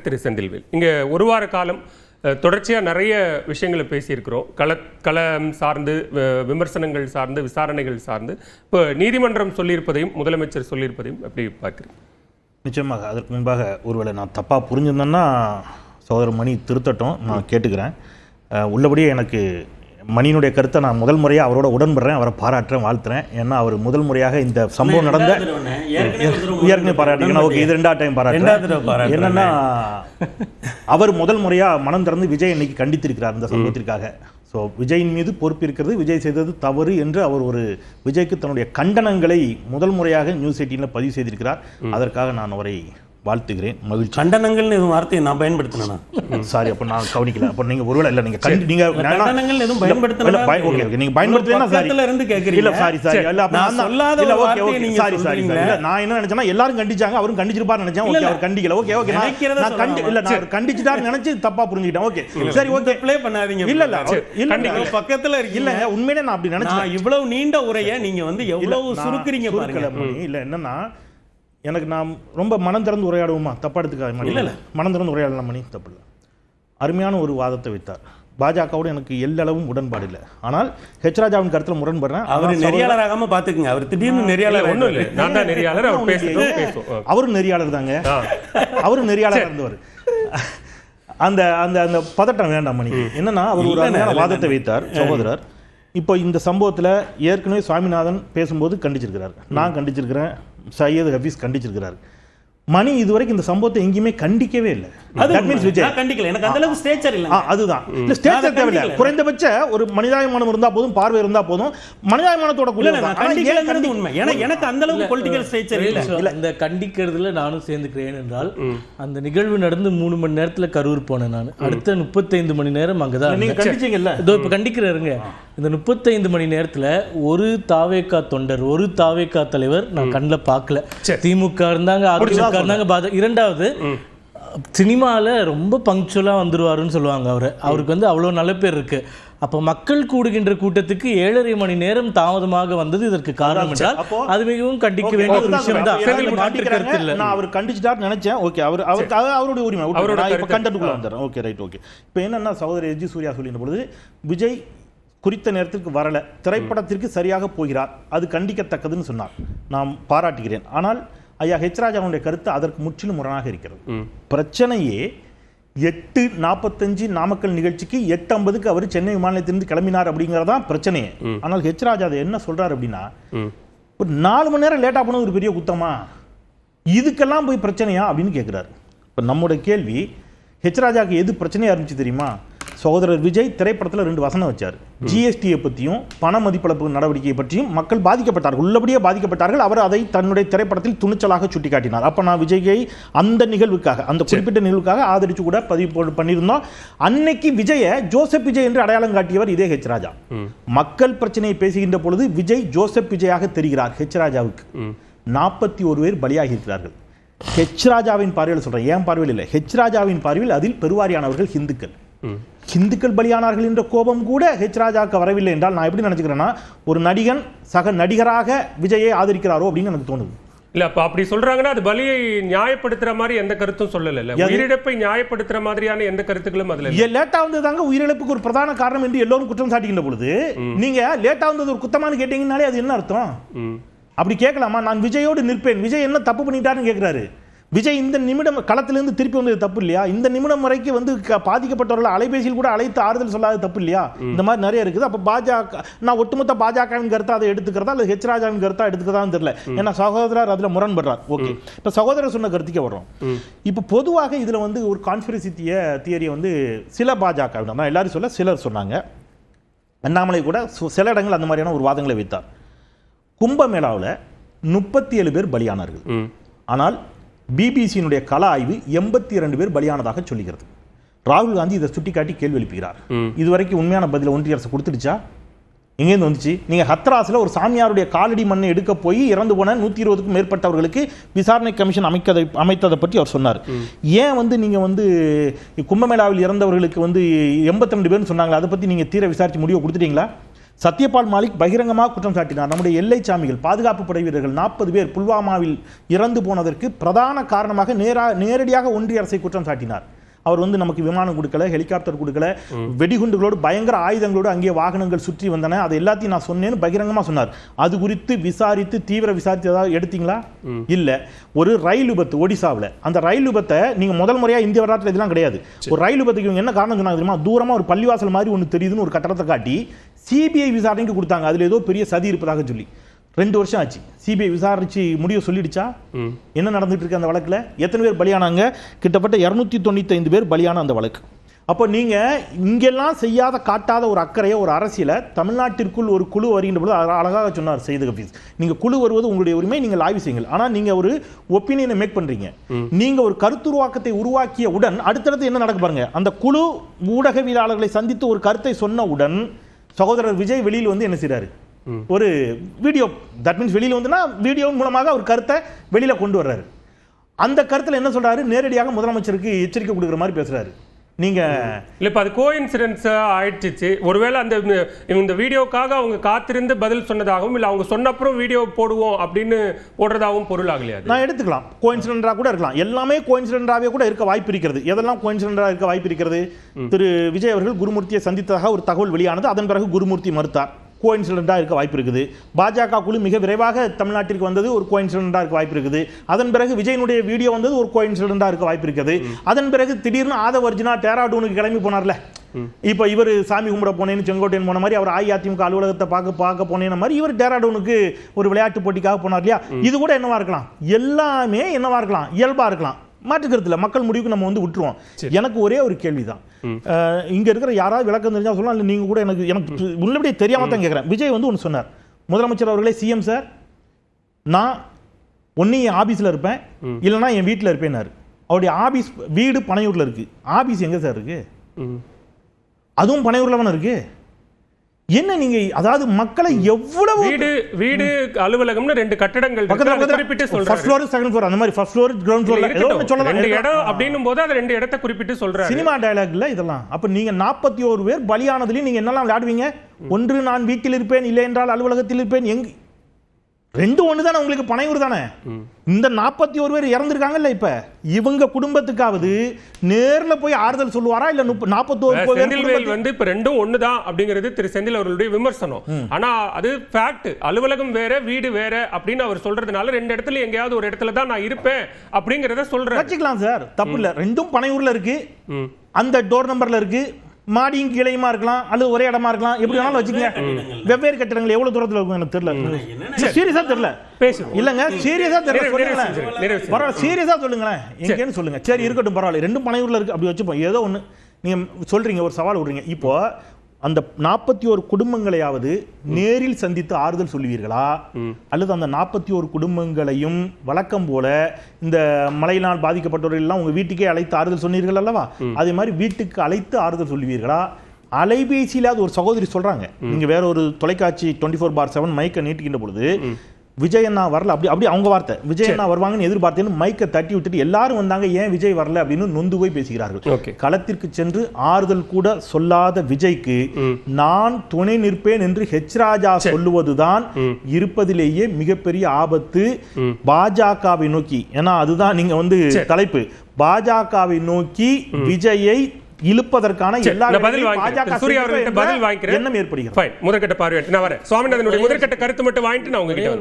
திரு செந்தில்வேல், இங்கே ஒரு வார காலம் தொடர்ச்சியாக நிறைய விஷயங்களை பேசியிருக்கிறோம். களம் சார்ந்து, விமர்சனங்கள் சார்ந்து, விசாரணைகள் சார்ந்து. இப்போ நீதிமன்றம் சொல்லியிருப்பதையும் முதலமைச்சர் சொல்லியிருப்பதையும் எப்படி பார்க்குறீங்க? நிச்சயமாக அதற்கு முன்பாக ஒருவேளை நான் தப்பாக புரிஞ்சிருந்தேன்னா சகோதரர் மணி திருத்தட்டும், நான் கேட்டுக்கிறேன். உள்ளபடியே எனக்கு மணியினுடைய கருத்தை நான் முதல் முறையாக அவரோட உடன்படுறேன், அவரை பாராட்டுறேன், வாழ்த்துறேன். ஏன்னா அவர் முதல் முறையாக இந்த சம்பவம் நடந்த ஏற்கனவே பாராட்டிக்கணும். ஓகே, இது 2வது டைம் பாராட்டுறேன். என்னன்னா அவர் முதல் முறையாக மனம் திறந்து விஜய் இன்னைக்கு கண்டித்திருக்கிறார் இந்த சம்பவத்திற்காக. ஸோ விஜயின் மீது பொறுப்பு இருக்கிறது, விஜய் செய்தது தவறு என்று அவர் ஒரு விஜய்க்கு தன்னுடைய கண்டனங்களை முதல் முறையாக நியூஸ் 18 பதிவு செய்திருக்கிறார். அதற்காக நான் அவரை வாழ்த்துகிறேன். மகிழ்ச்சி. கண்டனங்கள் எதுவும் வார்த்தையை நான் பயன்படுத்தினா சாரி, அப்போ நான் கவனிக்கல. அப்போ நீங்க ஒருவேளை இல்லை நீங்க கண்டனங்கள் எதுவும் பயன்படுத்தல. ஓகே ஓகே, நீங்க பயன்படுத்தலனா சாரி இருந்து கேக்குறீங்க. இல்ல சாரி சாரி இல்ல, அப்ப நான் சொல்லாத ஒரு வார்த்தையை நீங்க சாரி சாரி இல்ல, நான் என்ன நினைச்சேன்னா எல்லாரும் கண்டிச்சாங்க, அவரும் கண்டிச்சிருப்பார் நினைச்சேன். ஓகே, அவர் கண்டிக்கல. ஓகே ஓகே, நான் கண்டிச்சிட்டார் நினைச்சு தப்பா புரிஞ்சிட்டேன். ஓகே சரி, ஓகே ப்ளே பண்ணாதீங்க. இல்ல இல்ல இல்ல, பக்கத்துல இருக்கு. இல்ல உண்மையிலே நான் அப்படி நினைச்சேன். இவ்வளவு நீண்ட உரையை நீங்க வந்து எவ்வளவு சுருக்குறீங்க பாருங்க. இல்ல என்னன்னா, எனக்கு நான் ரொம்ப மனம் திறந்து உரையாடுவோமா, தப்பா எடுத்துக்காத. இல்லை மனம் திறந்து உரையாடலாம் மணி, தப்பு இல்லை. அருமையான ஒரு வாதத்தை வைத்தார். பாஜகவோடு எனக்கு எல்லளவும் உடன்பாடு இல்லை. ஆனால் ஹெச் ராஜாவின் கருத்தில் முரண்படுறேன். அவர் நெறியாளராகாம பாத்துக்கங்க. அவர் திடீர்னு நெறியாளர் ஒன்றும் இல்லை, நான் தான் நெறியாளர். அவரும் நெறியாளர் தாங்க, அவரும் நெறியாளர் இருந்தவர். அந்த அந்த அந்த பதட்டம் வேண்டாம் மணி. என்னன்னா அவர் ஒரு அருமையான வாதத்தை வைத்தார் சகோதரர். இப்போ இந்த சம்பவத்தில் ஏற்கனவே சுவாமிநாதன் பேசும்போது கண்டிச்சிருக்கிறார், நான் கண்டிச்சிருக்கிறேன், சையது ஹபீஸ் கண்டிச்சிருக்கிறார். மணி இதுவரைக்கும் இந்த சம்பவத்தை எங்கேயுமே கண்டிக்கவே இல்லை. அதுதான் குறைந்தபட்ச ஒரு மனிதாபிமானம் இருந்தா போதும், பார்வை இருந்தா போதும். மனிதாபிமானத்தோட எனக்கு அந்த அளவுக்கு பொலிட்டிக்கல் ஸ்ட்ரக்சர் இல்ல. இந்த கண்டிக்கிறதுல நானும் சேர்ந்துக்கிறேன் என்றால், அந்த நிகழ்வு நடந்து 3 மணி நேரத்துல கரூர் போனேன் நான். அடுத்த 35 மணி நேரம் அங்கதான் நீங்க கண்டிச்சீங்கல்ல. இதோ இப்ப கண்டிக்கிறாருங்க. இந்த 35 மணி நேரத்துல ஒரு தாவேகா தொண்டர், ஒரு தாவேகா தலைவர் நான் கண்ணில் பார்க்கல. திமுக இருந்தாங்க, அதிமுக இருந்தாங்க. இரண்டாவது, சினிமாவில் ரொம்ப பங்க்சுவலாக வந்துடுவாருன்னு சொல்லுவாங்க. அவருக்கு வந்து அவ்வளோ நல்ல பேர் இருக்கு. அப்போ மக்கள் கூடுகின்ற கூட்டத்துக்கு 7.5 மணி நேரம் தாமதமாக வந்தது இதற்கு காரணம் என்றால் அது மிகவும் கண்டிக்க வேண்டிய ஒரு விஷயம் தான். நான் அவர் கண்டிச்சிட்டார் நினைச்சேன். ஓகே, அவருடைய உரிமை. இப்போ கண்டென்ட்டுக்குள்ள வந்துடுறேன். Okay right. ஓகே, இப்போ என்னன்னா சகோதரர் எஸ்.ஜி. சூர்யா சொல்லின பொழுது விஜய் குறித்த நேரத்திற்கு வரல, திரைப்படத்திற்கு சரியாக போகிறார், அது கண்டிக்கத்தக்கதுன்னு சொன்னார். நான் பாராட்டுகிறேன். ஆனால் ஐயா ஹெச் ராஜாவுடைய கருத்து அதற்கு முற்றிலும் முரணாக இருக்கிறது. பிரச்சனையே 8:45 நாமக்கல் நிகழ்ச்சிக்கு 8:50 அவர் சென்னை விமான நிலையத்திலிருந்து கிளம்பினார் அப்படிங்கிறதான் பிரச்சனையே. ஆனால் ஹெச் ராஜா அதை என்ன சொல்றாரு அப்படின்னா, ஒரு 4 மணி நேரம் லேட்டா போனது ஒரு பெரிய குத்தமா, இதுக்கெல்லாம் போய் பிரச்சனையா அப்படின்னு கேட்கிறாரு. இப்போ நம்முடைய கேள்வி, ஹெச் ராஜாவுக்கு எது பிரச்சனையா இருந்துச்சு தெரியுமா? சகோதரர் விஜய் திரைப்படத்தில் 2 வசனம் வச்சார். ஜிஎஸ்டியை பற்றியும் பண மதிப்பிழப்பு நடவடிக்கையை பற்றியும் மக்கள் பாதிக்கப்பட்டார்கள், உள்ளபடியே பாதிக்கப்பட்டார்கள். அவர் அதை தன்னுடைய திரைப்படத்தில் துணிச்சலாக சுட்டிக்காட்டினார். அப்போ நான் விஜயை அந்த நிகழ்வுக்காக, அந்த குறிப்பிட்ட நிகழ்வுக்காக ஆதரிச்சு கூட பதிவு பண்ணியிருந்தோம். அன்னைக்கு விஜயை ஜோசப் விஜய் என்று அடையாளம் காட்டியவர் இதே ஹெச் ராஜா. மக்கள் பிரச்சனையை பேசுகின்ற பொழுது விஜய் ஜோசப் விஜயாக தெரிகிறார். ஹெச் ராஜாவுக்கு 41 பேர் பலியாகி இருக்கிறார்கள். ஹெச் ராஜாவின் பார்வையில் சொல்றேன், ஏன் பார்வையில் இல்லை, ஹெச் ராஜாவின் பார்வையில் அதில் பெருவாரியானவர்கள் ஹிந்துக்கள் பலியானார்கள் என்ற கோபம் கூட ஹெச் ராஜாவுக்கு வரவில்லை என்றால் நான் எப்படி நினைச்சுக்கிறேன்னா, ஒரு நடிகன் சக நடிகராக விஜயை ஆதரிக்கிறாரோ அப்படின்னு எனக்கு தோணுது. இல்ல, அப்ப அப்படி சொல்றாங்கன்னா அது பலியை நியாயப்படுத்துற மாதிரி எந்த கருத்தும் சொல்லல. உயிரிழப்பை நியாயப்படுத்துற மாதிரியான எந்த கருத்துக்களும் அதுல லேட்டா வந்ததாங்க உயிரிழப்புக்கு ஒரு பிரதான காரணம் என்று எல்லோரும் குற்றம் சாட்டுகின்ற பொழுது நீங்க லேட்டா வந்தது ஒரு குத்தமானு கேட்டீங்கன்னாலே அது என்ன அர்த்தம்? அப்படி கேட்கலாமா? நான் விஜயோடு நிற்பேன், விஜய் என்ன தப்பு பண்ணிட்டாருன்னு கேட்கிறாரு. விஜய் இந்த நிமிடம் களத்திலிருந்து திருப்பி வந்தது தப்பு இல்லையா? இந்த நிமிடம் வரைக்கும் வந்து பாதிக்கப்பட்டவர்கள் அலைபேசியில் கூட அழைத்து ஆறுதல் சொல்லாத தப்பு இல்லையா? இந்த மாதிரி நிறைய இருக்குது. அப்போ பாஜக, நான் ஒட்டுமொத்த பாஜகவின் கருத்தை அதை எடுத்துக்கிறதா இல்லை ஹெச் ராஜாவின் கருத்தா எடுத்துக்கிறதான்னு தெரியல. ஏன்னா சகோதரர் அதில் முரண்படுறார். ஓகே, இப்போ சகோதரர் சொன்ன கருத்துக்கே வர்றோம். இப்போ பொதுவாக இதில் வந்து ஒரு கான்ஸ்பிரசி தியரியை வந்து சில பாஜகவினர், நான் எல்லாரும் சொல்ல சிலர் சொன்னாங்க. அண்ணாமலை கூட சில இடங்கள் அந்த மாதிரியான ஒரு வாதங்களை வைத்தார். கும்பமேளாவில் 37 பேர் பலியானார்கள். ஆனால் பிபிசியினுடைய கள ஆய்வு 82 பேர் பலியானதாக சொல்லுகிறது. ராகுல் காந்தி இதை சுட்டிக்காட்டி கேள்வி எழுப்புகிறார். இதுவரைக்கும் உண்மையான பதில ஒன்றிய அரசு கொடுத்துடுச்சா? எங்கேருந்து வந்துச்சு? நீங்க ஹத்ராஸ்ல ஒரு சாமியாருடைய காலடி மண்ணை எடுக்க போய் இறந்து போன 120க்கும் மேற்பட்டவர்களுக்கு விசாரணை கமிஷன் அமைத்ததை பற்றி அவர் சொன்னார். ஏன் வந்து நீங்க வந்து கும்பமேளாவில் இறந்தவர்களுக்கு வந்து 82 பேர்னு சொன்னாங்களா, அதை பத்தி நீங்க தீர விசாரிச்சு முடிவு கொடுத்துட்டீங்களா? சத்யபால் மாலிக் பகிரங்கமாக குற்றம் சாட்டினார். நம்முடைய எல்லை சாமிகள் பாதுகாப்பு படை வீரர்கள் 40 பேர் புல்வாமாவில் இறந்து போனதற்கு பிரதான காரணமாக நேரடியாக ஒன்றிய அரசை குற்றம் சாட்டினார். அவர் வந்து நமக்கு விமானம் கொடுக்கல, ஹெலிகாப்டர் கொடுக்கல, வெடிகுண்டுகளோடு பயங்கர ஆயுதங்களோடு அங்கே வாகனங்கள் சுற்றி வந்தன, அது எல்லாத்தையும் நான் சொன்னேன்னு பகிரங்கமாக சொன்னார். அது குறித்து விசாரித்து தீவிர விசாரித்து ஏதாவது எடுத்தீங்களா? இல்லை. ஒரு ரயில் விபத்து ஒடிசாவில், அந்த ரயில் விபத்தை நீங்கள் முதல் முறையாக இந்திய வரலாற்றில் இதெல்லாம் கிடையாது. ஒரு ரயில் விபத்துக்கு இவங்க என்ன காரணம் சொன்னாங்க தெரியுமா? தூரமாக ஒரு பள்ளிவாசல் மாதிரி ஒன்று தெரியுதுன்னு ஒரு கட்டடத்தை காட்டி சிபிஐ விசாரணைக்கு கொடுத்தாங்க. அதில் ஏதோ பெரிய சதி இருப்பதாக சொல்லி 2 வருஷம் ஆச்சு. சிபிஐ விசாரிச்சு முடிவு சொல்லிடுச்சா? என்ன நடந்துட்டு இருக்கு அந்த வழக்கில்? எத்தனை பேர் பலியானாங்க? கிட்டத்தட்ட 295 பேர் பலியான அந்த வழக்கு. அப்போ நீங்கள் இங்கெல்லாம் செய்யாத காட்டாத ஒரு அக்கறையை, ஒரு அரசியலை தமிழ்நாட்டிற்குள் ஒரு குழு வருகின்ற பொழுது அழகாக சொன்னார் சையது ஹஃபீஸ். நீங்கள் குழு வருவது உங்களுடைய உரிமை, நீங்கள் ஆய்வு செய்யுங்கள். ஆனால் நீங்கள் ஒரு ஒப்பீனியனை மேக் பண்ணுறீங்க. நீங்கள் ஒரு கருத்துருவாக்கத்தை உருவாக்கியவுடன் அடுத்தடுத்து என்ன நடக்க பாருங்க. அந்த குழு ஊடகவியலாளர்களை சந்தித்து ஒரு கருத்தை சொன்னவுடன் சகோதரர் விஜய் வெளியில் வந்து என்ன செய்கிறாரு? ஒரு வீடியோ, தட் மீன்ஸ் வெளியில் வந்துன்னா வீடியோ மூலமாக ஒரு கருத்தை வெளியில கொண்டு வர்றாரு. அந்த கருத்துல என்ன சொல்றாரு? நேரடியாக முதலமைச்சருக்கு எச்சரிக்கை கொடுக்குற மாதிரி பேசுறாரு. நீங்க இல்ல இப்ப அது கோஇன்சிடென்ஸ் ஆயிடுச்சு. ஒருவேளை அந்த இந்த வீடியோக்காக அவங்க காத்திருந்து பதில் சொன்னதாகவும் இல்ல அவங்க சொன்ன அப்புறம் வீடியோ போடுவோம் அப்படின்னு போடுறதாகவும் பொருள் ஆகலையா? நான் எடுத்துக்கலாம், கோஇன்சிடென்டா கூட இருக்கலாம். எல்லாமே கோஇன்சிடென்டாவே கூட இருக்க வாய்ப்பு இருக்கிறது. எதெல்லாம் கோஇன்சிடென்டா இருக்க வாய்ப்பு இருக்கிறது? திரு விஜய் அவர்கள் குருமூர்த்தியை சந்தித்ததாக ஒரு தகவல் வெளியானது. அதன் பிறகு குருமூர்த்தி மறுத்தார். கோஇன்சிடென்ட்டாக இருக்க வாய்ப்பு இருக்குது. பாஜக குழு மிக விரைவாக தமிழ்நாட்டிற்கு வந்தது, ஒரு கோஇன்சிடென்ட்டாக இருக்க வாய்ப்பு இருக்குது. அதன் பிறகு விஜயனுடைய வீடியோ வந்தது, ஒரு கோஇன்சிடென்ட்டாக இருக்க வாய்ப்பு இருக்குது. அதன் பிறகு திடீர்னு ஆதவ் அர்ஜுனா டேராடூனுக்கு கிளம்பி போனார்ல. இப்போ இவர் சாமி கும்பிட போனேன்னு செங்கோட்டையன் போன மாதிரி, அவர் அஇஅதிமுக அலுவலகத்தை பார்க்க போனேன் மாதிரி இவர் டேராடூனுக்கு ஒரு விளையாட்டு போட்டிக்காக போனார் இல்லையா? இது கூட என்னவா இருக்கலாம்? எல்லாமே என்னவா இருக்கலாம்? இயல்பா இருக்கலாம். மாற்றுக்கிறதுல மக்கள் முடிவுக்கு நம்ம வந்து விட்டுருவோம். எனக்கு ஒரே ஒரு கேள்விதான். இங்க இருக்கிற யாராவது விளக்கம் தெரிஞ்சா சொல்லலாம். இல்லை நீங்க கூட எனக்கு முன்னபடியே தெரியாம தான் கேட்குறேன். விஜய் வந்து ஒன்று சொன்னார். முதலமைச்சர் அவர்களே, சிஎம் சார், நான் ஒன்று என் ஆபீஸ்ல இருப்பேன், இல்லைன்னா என் வீட்டில் இருப்பேன்னாரு. அவருடைய ஆபீஸ் வீடு பனையூர்ல இருக்கு. ஆபீஸ் எங்க சார் இருக்கு? அதுவும் பனையூர்ல தானே இருக்கு. என்ன நீங்க, அதாவது மக்களை எவ்வளவு வீடு அலுவலகம்னு 2 கட்டடங்கள் குறிப்பிட்டு சொல்றாரு. ஃபர்ஸ்ட் ஃப்ளோர், செகண்ட் ஃப்ளோர், அந்த மாதிரி ஃபர்ஸ்ட் ஃப்ளோர், கிரவுண்ட் ஃப்ளோர் சொல்லலாம். 2 இடம் அப்படினும் போது அது 2 இடத்தை குறிப்பிட்டு சொல்றாரு. சினிமா டயலாக்ல இதெல்லாம். அப்ப நீங்க 41 பேர் பலியானதுலயும் நீங்க என்னெல்லாம் விளையாடுவீங்க? ஒன்று நான் வீட்டில் இருப்பேன், இல்லை என்றால் அலுவலகத்தில் இருப்பேன். எங்க 2 ஒன்று தானே உங்களுக்கு? பனையூர் தானே. இந்த 41 பேர் இறந்துருக்காங்கல்ல. இப்ப இவங்க குடும்பத்துக்காவது நேர்ல போய் ஆறுதல் சொல்லுவாரா? இல்ல 41 பேர் வந்து இப்ப 2ம் ஒண்ணுதான் அப்படிங்கிறது திரு செந்தில் அவர்களுடைய விமர்சனம். ஆனா அது ஃபேக்ட். அலுவலகம் வேற, வீடு வேற அப்படின்னு அவர் சொல்றதுனால 2 இடத்துல எங்கேயாவது ஒரு இடத்துல தான் நான் இருப்பேன் அப்படிங்கறத சொல்றேன். வச்சுக்கலாம் சார், தப்பு இல்ல. 2ம் பனையூர்ல இருக்கு, அந்த டோர் நம்பர்ல இருக்கு. மாடியும் கீழையுமா இருக்கலாம், அல்லது ஒரே இடமா இருக்கலாம், எப்படி வேணாலும் வச்சுக்கங்க. வெவ்வேறு கட்டிடங்கள் எவ்வளவு தூரத்தில் இருக்கும் எனக்கு தெரியல. சீரியஸா தெரியல இல்லங்க, சீரியஸா தெரியல. சீரியஸா சொல்லுங்களேன், எங்கன்னு சொல்லுங்க. சரி இருக்கட்டும், பரவாயில்ல. 2ம் பனையூர்ல இருக்கு, அப்படி வச்சுப்போம். ஏதோ ஒண்ணு நீங்க சொல்றீங்க, ஒரு சவால் விடுறீங்க. இப்போ அந்த 41 குடும்பங்களையாவது நேரில் சந்தித்து ஆறுதல் சொல்லுவீர்களா? அல்லது அந்த 41 குடும்பங்களையும் வழக்கம் போல இந்த மழையினால் பாதிக்கப்பட்டவர்கள் எல்லாம் உங்க வீட்டுக்கே அழைத்து ஆறுதல் சொன்னீர்கள் அல்லவா? அதே மாதிரி வீட்டுக்கு அழைத்து ஆறுதல் சொல்லுவீர்களா? அலைபேசியில ஒரு சகோதரி சொல்றாங்க, நீங்க வேற ஒரு தொலைக்காட்சி 24/7 மைக்கை நீட்டுகின்ற பொழுது விஜய் அண்ணா வரல, அப்படி அவங்க வார்த்தை, விஜய் அண்ணா வருவாங்கன்னு எதிர்பார்த்தேன்னு மைக்கை தட்டி விட்டுட்டு எல்லாரும் வந்தாங்க, ஏன் விஜய் வரல அப்படின்னு நொந்து போய் பேசுகிறார்கள். களத்திற்கு சென்று ஆறுதல் கூட சொல்லாத விஜய்க்கு நான் துணை நிற்பேன் என்று ஹெச் ராஜா சொல்லுவதுதான் இருப்பதிலேயே மிகப்பெரிய ஆபத்து. பாஜகவை நோக்கி, ஏன்னா அதுதான் நீங்க வந்து தலைப்பு, பாஜகவை நோக்கி விஜயை இழுப்பதற்கான எல்லா பதில் வாங்கிக்கிறேன். எண்ணம் ஏற்படுகிறது. முதற்கட்ட பார்வையாட்டு நான் வரேன். சுவாமிநாதனுடைய முதற்கட்ட கருத்து மட்டும் வாங்கிட்டு நான் உங்ககிட்ட